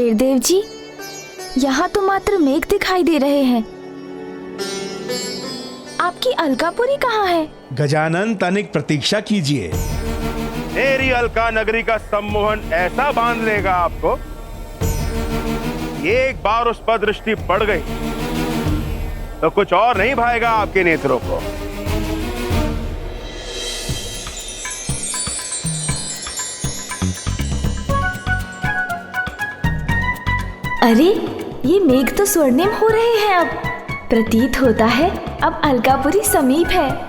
कुबेर देव जी, यहाँ तो मात्र मेघ दिखाई दे रहे हैं। आपकी अलकापुरी कहाँ है? गजानन, तनिक प्रतीक्षा कीजिए। मेरी अलका नगरी का सम्मोहन ऐसा बांध लेगा आपको, एक बार उस पर दृष्टि पड़ गई तो कुछ और नहीं भाएगा आपके नेत्रों को। अरे, ये मेघ तो स्वर्णिम हो रहे हैं। अब प्रतीत होता है अब अलकापुरी समीप है।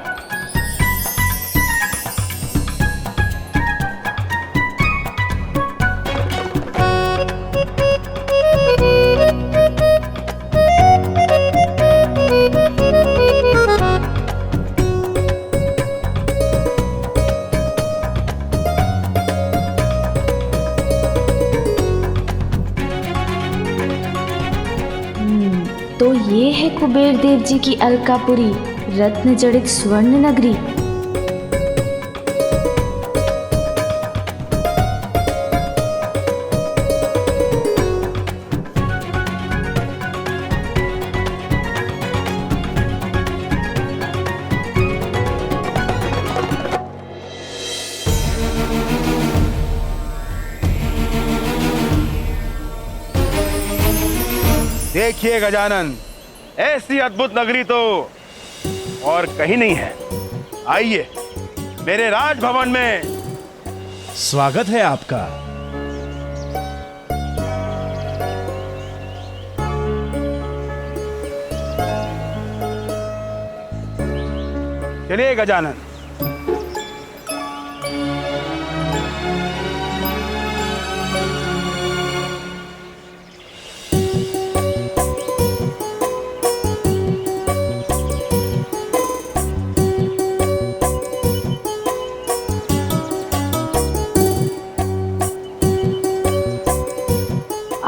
तो ये है कुबेर देव जी की अलकापुरी, रत्न जड़ित स्वर्ण नगरी। देखिए गजानन, ऐसी अद्भुत नगरी तो और कहीं नहीं है। आइए मेरे राजभवन में। स्वागत है आपका। चलिए गजानन।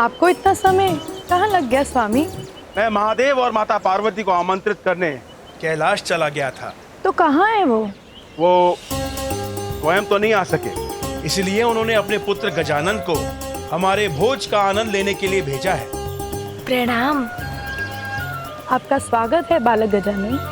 आपको इतना समय कहाँ लग गया स्वामी? मैं महादेव और माता पार्वती को आमंत्रित करने कैलाश चला गया था। तो कहाँ है वो? वो स्वयं तो नहीं आ सके, इसलिए उन्होंने अपने पुत्र गजानन को हमारे भोज का आनंद लेने के लिए भेजा है। प्रणाम। आपका स्वागत है बालक गजानन।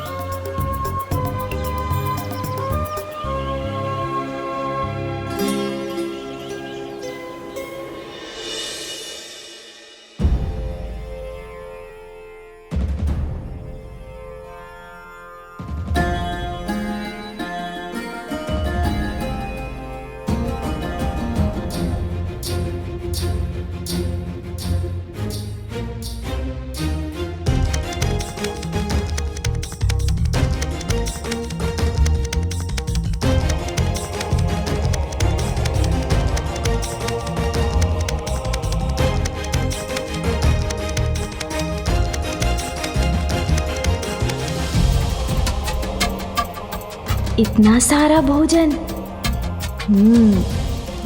इतना सारा भोजन।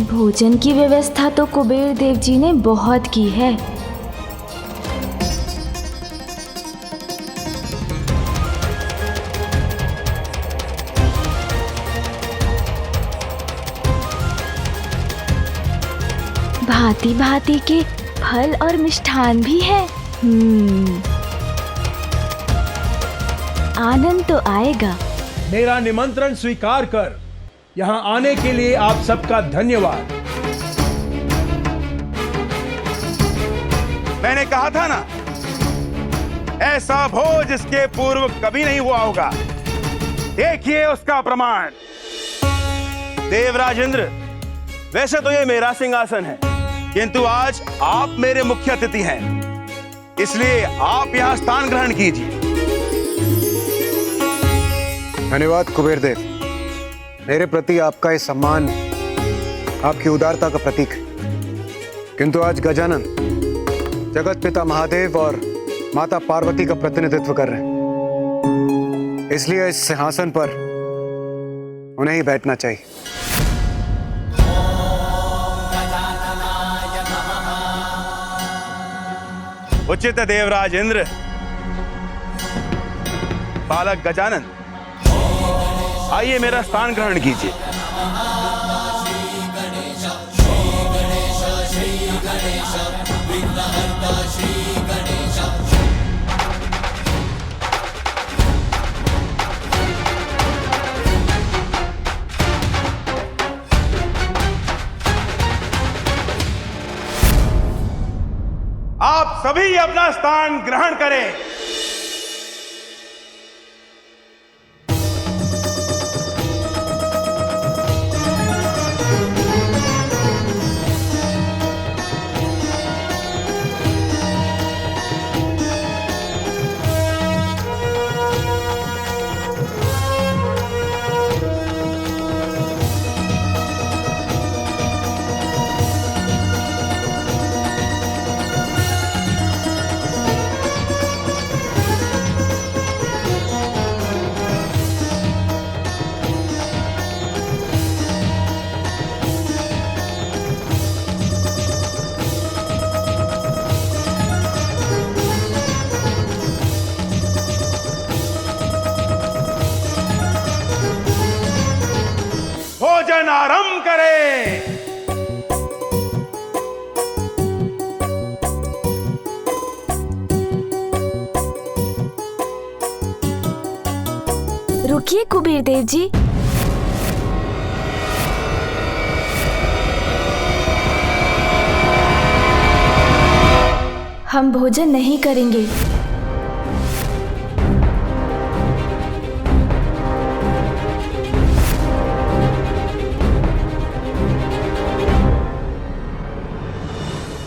भोजन की व्यवस्था तो कुबेर देव जी ने बहुत की है। भांति भांति के फल और मिष्ठान भी है। आनंद तो आएगा। मेरा निमंत्रण स्वीकार कर यहाँ आने के लिए आप सबका धन्यवाद। मैंने कहा था ना, ऐसा भोज इसके पूर्व कभी नहीं हुआ होगा। देखिए उसका प्रमाण। देवराज इंद्र, वैसे तो ये मेरा सिंहासन है, किंतु आज आप मेरे मुख्य अतिथि हैं, इसलिए आप यहाँ स्थान ग्रहण कीजिए। धन्यवाद कुबेर देव। मेरे प्रति आपका ये सम्मान आपकी उदारता का प्रतीक है। किंतु आज गजानन जगत पिता महादेव और माता पार्वती का प्रतिनिधित्व कर रहे हैं, इसलिए इस सिंहासन पर उन्हें ही बैठना चाहिए। उचित देवराज इंद्र। बालक गजानन, आइए मेरा स्थान ग्रहण कीजिए। आप सभी अपना स्थान ग्रहण करें। भोजन आरंभ करें। रुकिए कुबेर देव जी, हम भोजन नहीं करेंगे।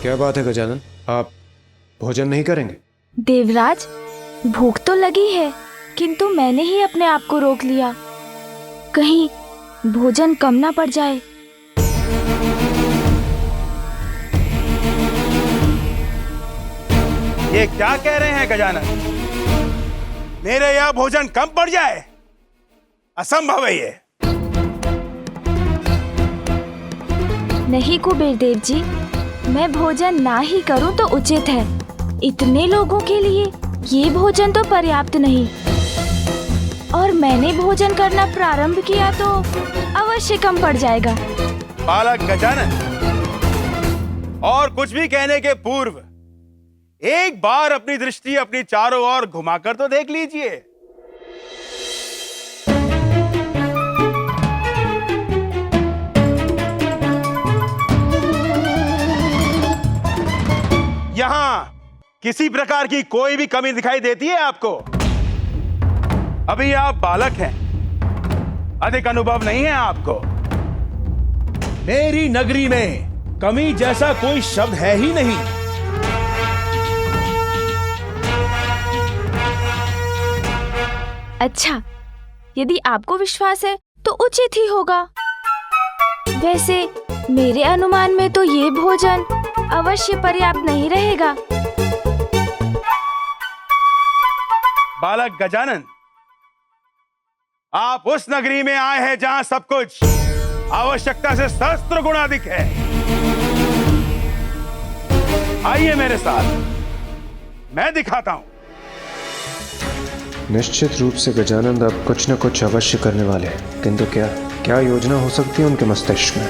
क्या बात है गजानन, आप भोजन नहीं करेंगे? देवराज, भूख तो लगी है, किंतु मैंने ही अपने आप को रोक लिया, कहीं भोजन कम ना पड़ जाए। ये क्या कह रहे हैं गजानन? मेरे यहां भोजन कम पड़ जाए? असंभव है ये। नहीं कुबेर देव जी, मैं भोजन ना ही करूं तो उचित है। इतने लोगों के लिए ये भोजन तो पर्याप्त नहीं, और मैंने भोजन करना प्रारंभ किया तो अवश्य कम पड़ जाएगा। बालक गजानन, और कुछ भी कहने के पूर्व एक बार अपनी दृष्टि अपनी चारों ओर घुमाकर तो देख लीजिए। यहां किसी प्रकार की कोई भी कमी दिखाई देती है आपको? अभी आप बालक हैं, अधिक अनुभव नहीं है आपको। मेरी नगरी में कमी जैसा कोई शब्द है ही नहीं। अच्छा, यदि आपको विश्वास है तो उचित ही होगा। वैसे मेरे अनुमान में तो ये भोजन अवश्य पर्याप्त नहीं रहेगा। बालक गजानन, आप उस नगरी में आए हैं जहां सब कुछ आवश्यकता से सहस्त्र गुना अधिक है। आइए मेरे साथ, मैं दिखाता हूं। निश्चित रूप से गजानंद अब कुछ न कुछ अवश्य करने वाले हैं, किंतु क्या योजना हो सकती है उनके मस्तिष्क में?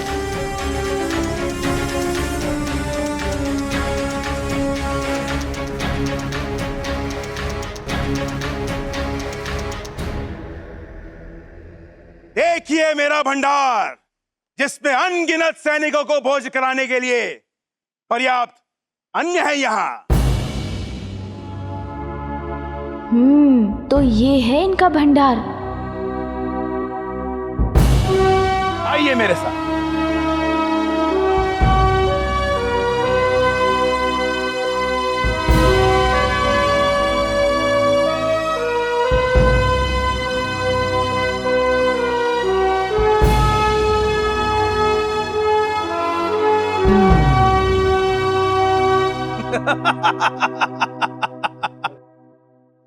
देखिए मेरा भंडार, जिसमें अनगिनत सैनिकों को भोज कराने के लिए पर्याप्त अन्न है यहाँ। तो ये है इनका भंडार। आइए मेरे साथ।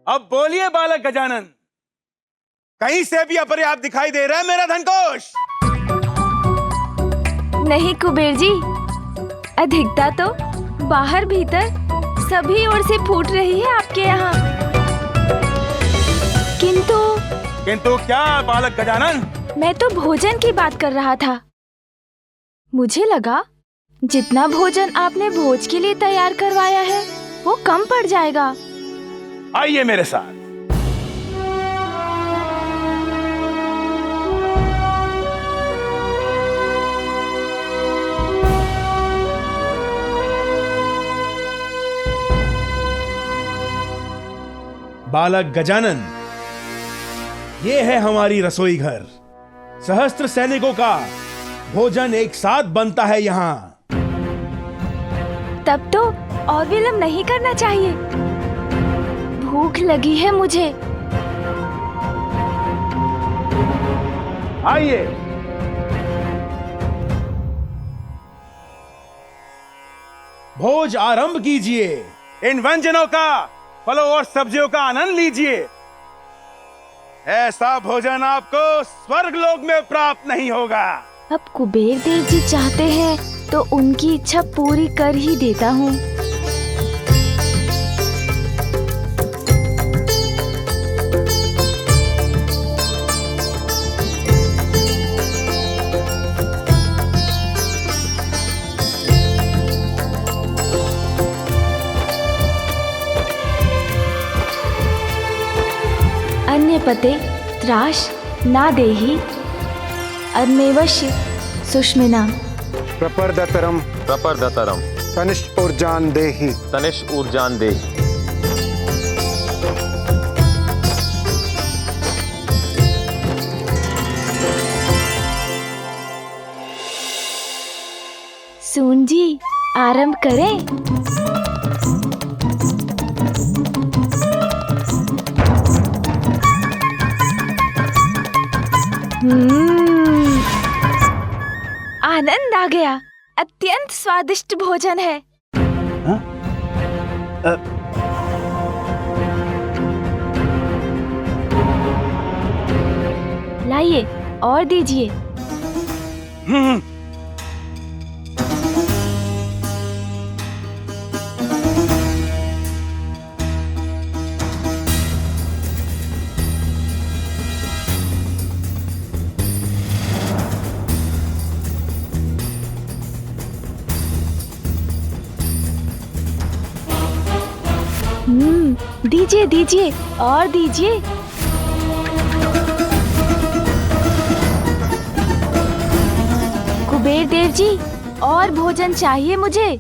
अब बोलिए बालक गजानन, कहीं से भी अपर्याप्त दिखाई दे रहा है मेरा धनकोष? नहीं कुबेर जी, अधिकता तो बाहर भीतर सभी ओर से फूट रही है आपके यहाँ। किंतु क्या बालक गजानन? मैं तो भोजन की बात कर रहा था। मुझे लगा जितना भोजन आपने भोज के लिए तैयार करवाया है वो कम पड़ जाएगा। आइए मेरे साथ। बालक गजानन, ये है हमारी रसोई घर। सहस्त्र सैनिकों का भोजन एक साथ बनता है यहाँ। तब तो और विलंब नहीं करना चाहिए। भूख लगी है मुझे। आइए। भोज आरंभ कीजिए। इन व्यंजनों का, फलों और सब्जियों का आनंद लीजिए। ऐसा भोजन आपको स्वर्ग लोक में प्राप्त नहीं होगा। अब कुबेर देव जी चाहते हैं तो उनकी इच्छा पूरी कर ही देता हूँ। अन्य पते त्राश ना देहि अनमेवश्य सुष्मिना प्रपर्दतरम तनिष्ठ ऊर्जान देहि तनिष्ठ ऊर्जान दे। सून जी आरंभ करें। आनंद आ गया। अत्यंत स्वादिष्ट भोजन है। लाइए और दीजिए। दीजिए दीजिए और दीजिए। कुबेर देव जी और भोजन चाहिए मुझे।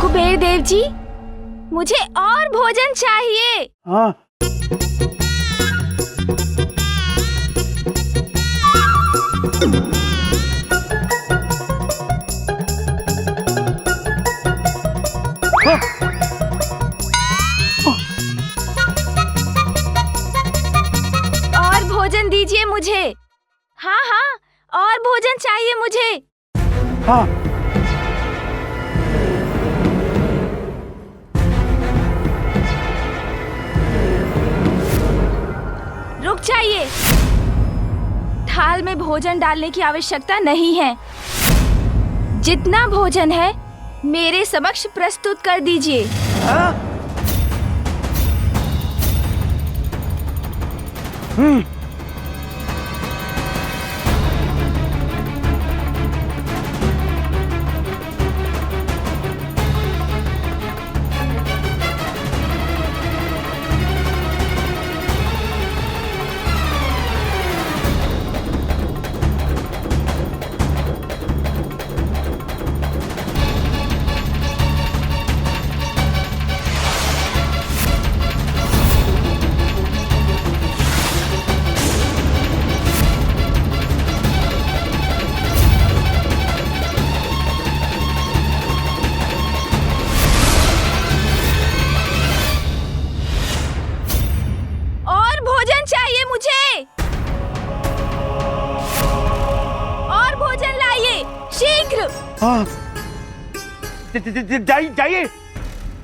कुबेर देव जी मुझे और भोजन चाहिए। हाँ। और भोजन दीजिए मुझे। हाँ हाँ और भोजन चाहिए मुझे। हाँ। रुक जाइए। थाल में भोजन डालने की आवश्यकता नहीं है। जितना भोजन है मेरे समक्ष प्रस्तुत कर दीजिए। हाँ। जाइए जाइए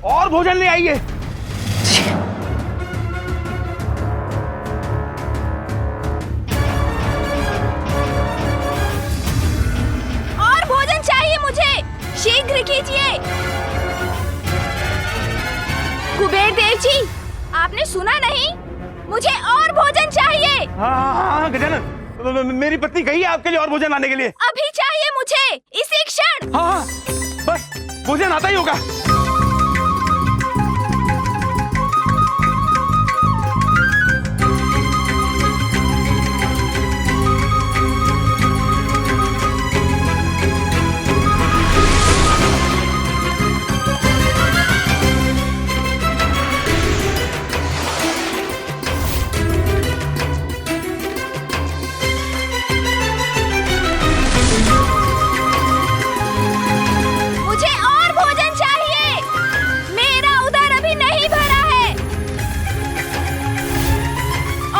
और भोजन ले आइए। हाँ गजानन, मेरी पत्नी गई है आपके लिए और भोजन लाने के लिए। अभी चाहिए मुझे, इसी क्षण। हाँ बस भोजन आता ही होगा। मुझे और भोजन चाहिए, मेरा उदर अभी नहीं भरा है।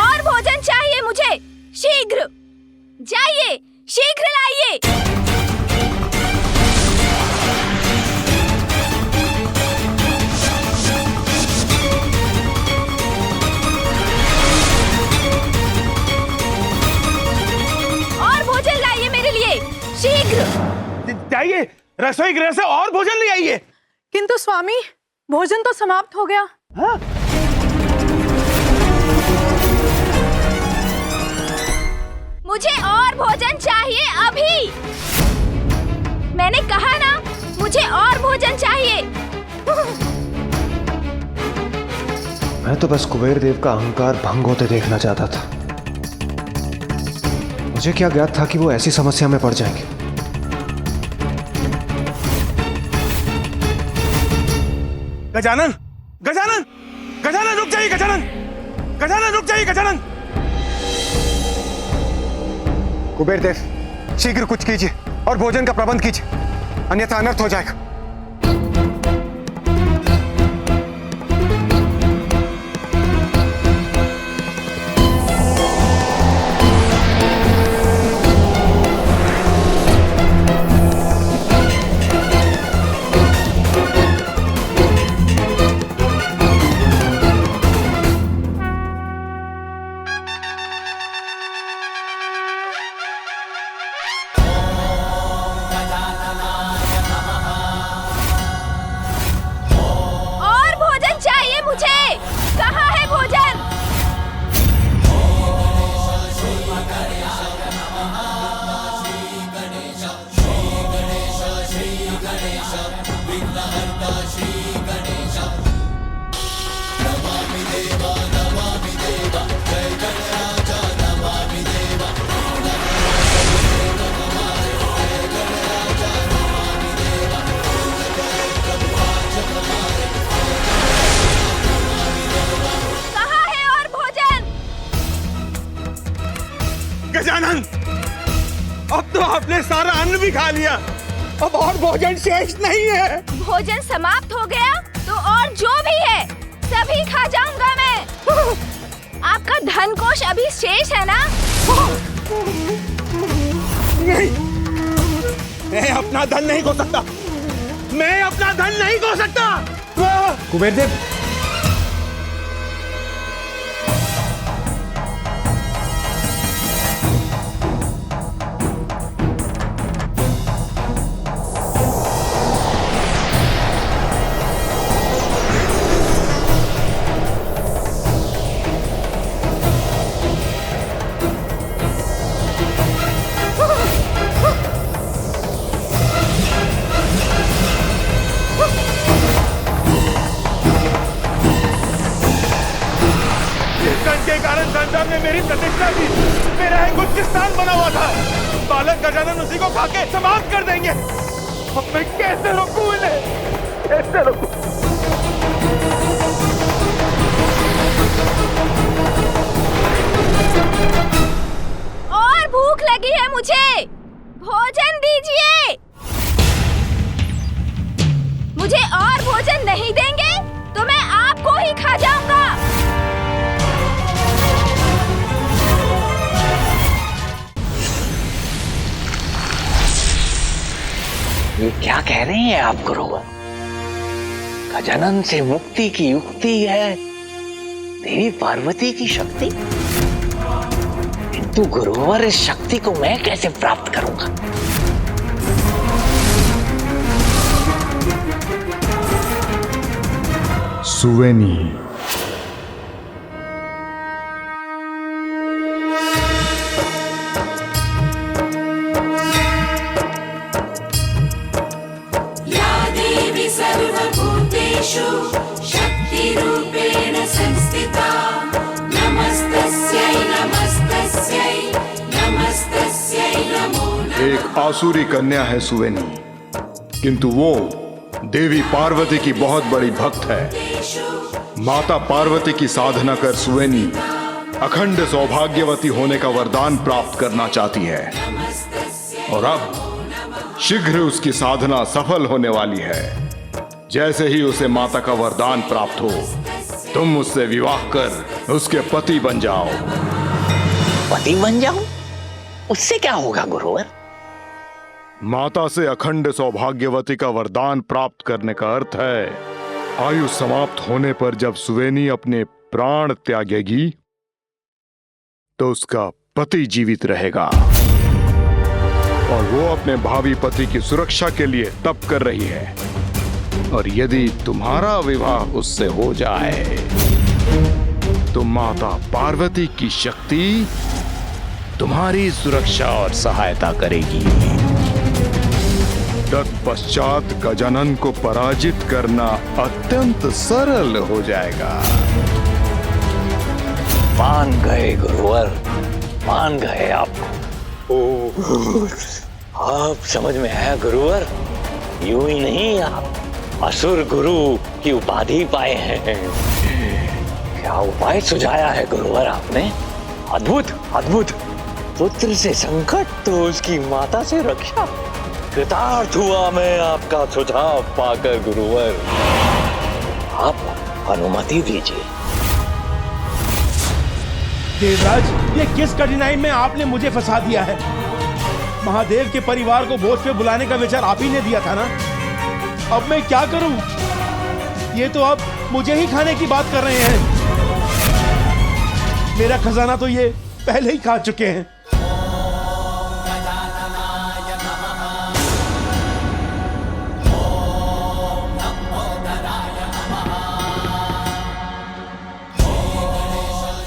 और भोजन चाहिए मुझे, शीघ्र जाइए, शीघ्र लाइए। और भोजन लाइए मेरे लिए, शीघ्र। जाइए रसोई गृह से और भोजन ले आइए। किंतु स्वामी, भोजन तो समाप्त हो गया। हाँ? मुझे और भोजन चाहिए अभी। मैंने कहा ना, मुझे और भोजन चाहिए। मैं तो बस कुबेर देव का अहंकार भंग होते देखना चाहता था। मुझे क्या ज्ञात था कि वो ऐसी समस्या में पड़ जाएंगे। गजानन, गजानन, गजानन रुक जाइए, गजानन, गजानन रुक जाइए, गजानन। कुबेर देव, शीघ्र कुछ कीजिए और भोजन का प्रबंध कीजिए, अन्यथा अनर्थ हो जाएगा। और भोजन चाहिए मुझे। कहाँ है भोजन? कहाँ है और भोजन? गजानन, अब तो आपने सारा अन्न भी खा लिया, अब और भोजन शेष नहीं है। भोजन समाप्त हो गया तो और जो भी है सभी खा जाऊंगा मैं। आपका धन कोष अभी शेष है ना? नहीं, मैं अपना धन नहीं खो सकता, मैं अपना धन नहीं खो सकता। कुबेर देव, के कारण संसार में मेरी प्रतिष्ठा थी, मेरा एक उच्च स्थान बना हुआ था। बालक गजानन उसी को खाके समाप्त कर देंगे। अब मैं कैसे रोकूं इन्हें, कैसे रोकूं? और भूख लगी है मुझे, भोजन दीजिए। मुझे और भोजन नहीं देंगे तो मैं आपको ही खा जाऊंगा। ये क्या कह रहे हैं आप गुरुवर? गजानन से मुक्ति की युक्ति है देवी पार्वती की शक्ति, किंतु गुरुवर इस शक्ति को मैं कैसे प्राप्त करूंगा? सुवेनी, एक आसुरी कन्या है सुवेनी, किंतु वो देवी पार्वती की बहुत बड़ी भक्त है। माता पार्वती की साधना कर सुवेनी अखंड सौभाग्यवती होने का वरदान प्राप्त करना चाहती है और अब शीघ्र उसकी साधना सफल होने वाली है। जैसे ही उसे माता का वरदान प्राप्त हो, तुम उससे विवाह कर उसके पति बन जाओ। पति बन जाऊं? उससे क्या होगा गुरुवर? माता से अखंड सौभाग्यवती का वरदान प्राप्त करने का अर्थ है आयु समाप्त होने पर जब सुवेनी अपने प्राण त्यागेगी तो उसका पति जीवित रहेगा और वो अपने भावी पति की सुरक्षा के लिए तप कर रही है। और यदि तुम्हारा विवाह उससे हो जाए तो माता पार्वती की शक्ति तुम्हारी सुरक्षा और सहायता करेगी। तत्पश्चात गजानन को पराजित करना अत्यंत सरल हो जाएगा। मान गए गुरुवर, मान गए आप। आप समझ में आया गुरुवर? यूं ही नहीं, आप असुर गुरु की उपाधि पाए हैं। क्या उपाय सुझाया है गुरुवर आपने? अद्भुत अद्भुत। पुत्र से संकट तो उसकी माता से रक्षा। कृतार्थ हुआ मैं आपका सुझाव पाकर गुरुवर। आप अनुमति दीजिए। देवराज, ये किस कठिनाई में आपने मुझे फंसा दिया है? महादेव के परिवार को भोज पे बुलाने का विचार आप ही ने दिया था ना? अब मैं क्या करूं? ये तो अब मुझे ही खाने की बात कर रहे हैं। मेरा खजाना तो ये पहले ही खा चुके हैं।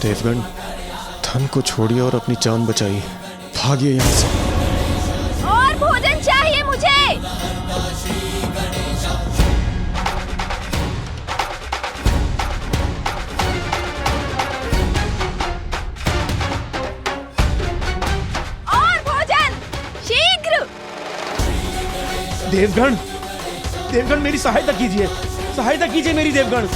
देवगण, धन को छोड़िए और अपनी जान बचाइए। भागिए यहाँ से। और भोजन चाहिए मुझे। और भोजन शीघ्र। देवगण, देवगण मेरी सहायता कीजिए, सहायता कीजिए मेरी देवगण।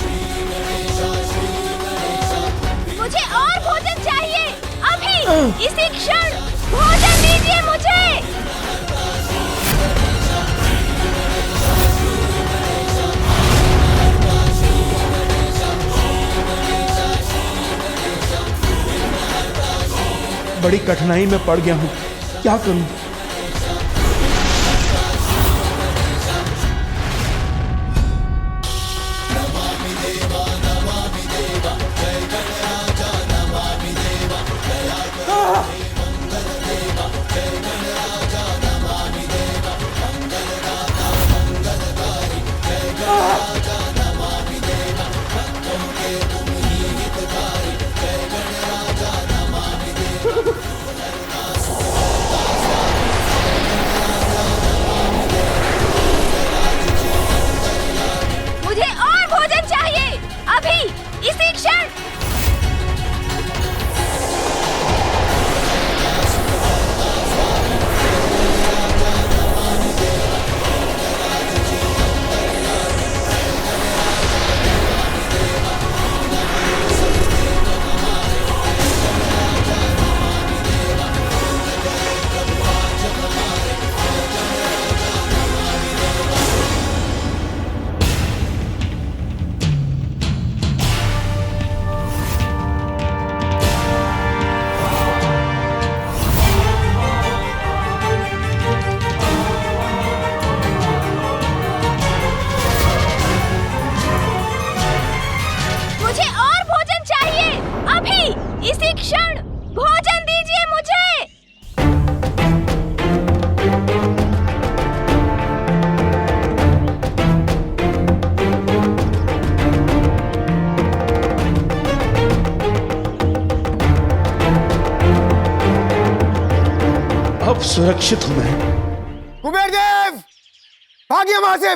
मुझे और भोजन चाहिए अभी, इसी क्षण। भोजन दीजिए मुझे। बड़ी कठिनाई में पड़ गया हूं, क्या करूं? मुझे और भोजन चाहिए अभी, इसी क्षण। इसी क्षण भोजन दीजिए मुझे। अब सुरक्षित हूं मैं। कुबेर देव, भागिए वहां से।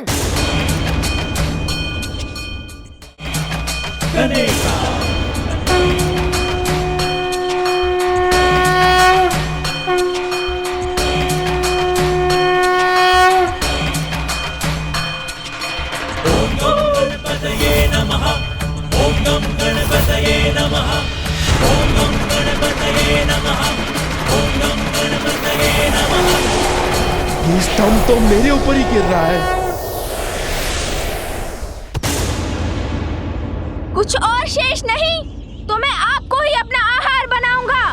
दम तो मेरे ऊपर ही गिर रहा है। कुछ और शेष नहीं तो मैं आपको ही अपना आहार बनाऊंगा।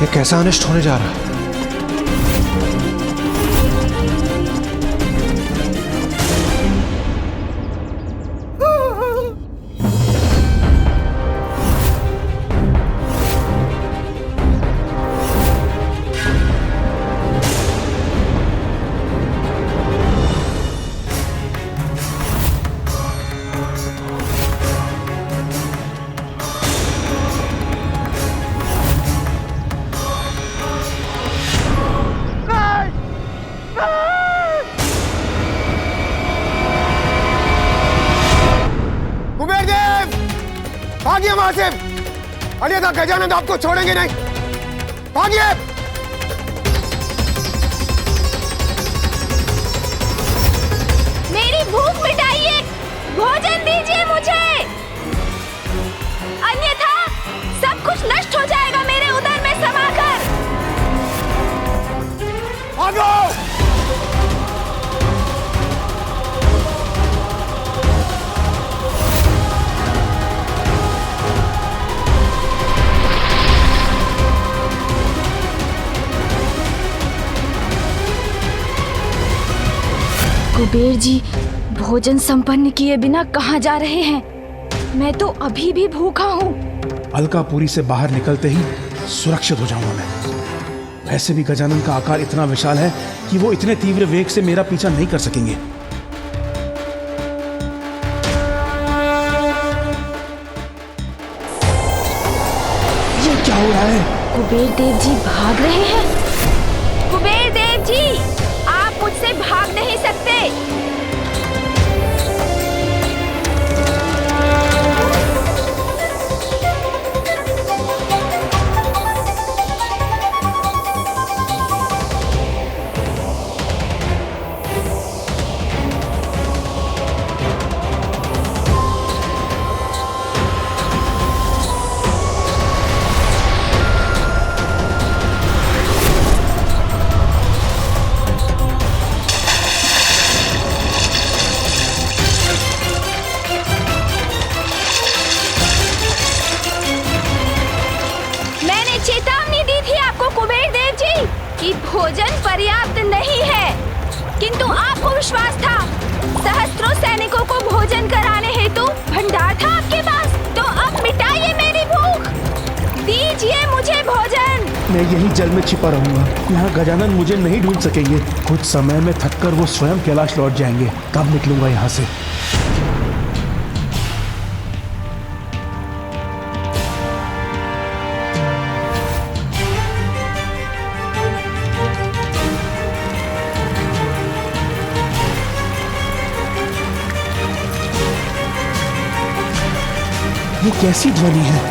ये कैसा अनिष्ट होने जा रहा है? कुबेर देव, भागिए वहां से, अन्यथा गजानन आपको छोड़ेंगे नहीं। भागिए। मेरी भूख मिटाइए, भोजन दीजिए मुझे, अन्यथा सब कुछ नष्ट हो जाएगा मेरे उदर में समाकर। भागो। कुबेर जी, भोजन संपन्न किए बिना कहाँ जा रहे हैं? मैं तो अभी भी भूखा हूँ। अलकापुरी से बाहर निकलते ही सुरक्षित हो जाऊंगा मैं। वैसे भी गजानन का आकार इतना विशाल है कि वो इतने तीव्र वेग से मेरा पीछा नहीं कर सकेंगे। ये क्या हो रहा है? कुबेर देव जी भाग रहे हैं। कुबेर देव जी, आप मुझसे भाग नहीं सकते। कि भोजन पर्याप्त नहीं है, किंतु आपको विश्वास था। सहस्त्रों सैनिकों को भोजन कराने हेतु भंडार था आपके पास, तो अब मिटाइए मेरी भूख, दीजिए मुझे भोजन। मैं यही जल में छिपा रहूंगा, यहाँ गजानन मुझे नहीं ढूंढ सकेंगे। कुछ समय में थककर वो स्वयं कैलाश लौट जाएंगे, तब निकलूंगा यहाँ से। ये कैसी ध्वनि है?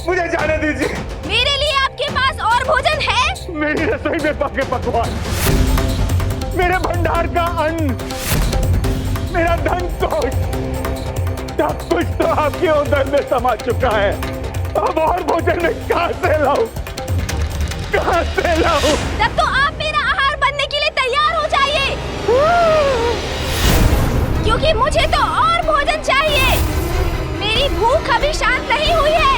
मुझे जाने दीजिए। मेरे लिए आपके पास और भोजन है? मेरी रसोई में पके पकवान, मेरे भंडार का अन्न, मेरा धन कोष, सब कुछ तो आपके उदर में समा चुका है। अब और भोजन में कहां से लाऊं? कहां से लाऊं? तब तो आप मेरा आहार बनने के लिए तैयार हो जाइए, क्योंकि मुझे तो और भोजन चाहिए। मेरी भूख अभी शांत नहीं हुई है।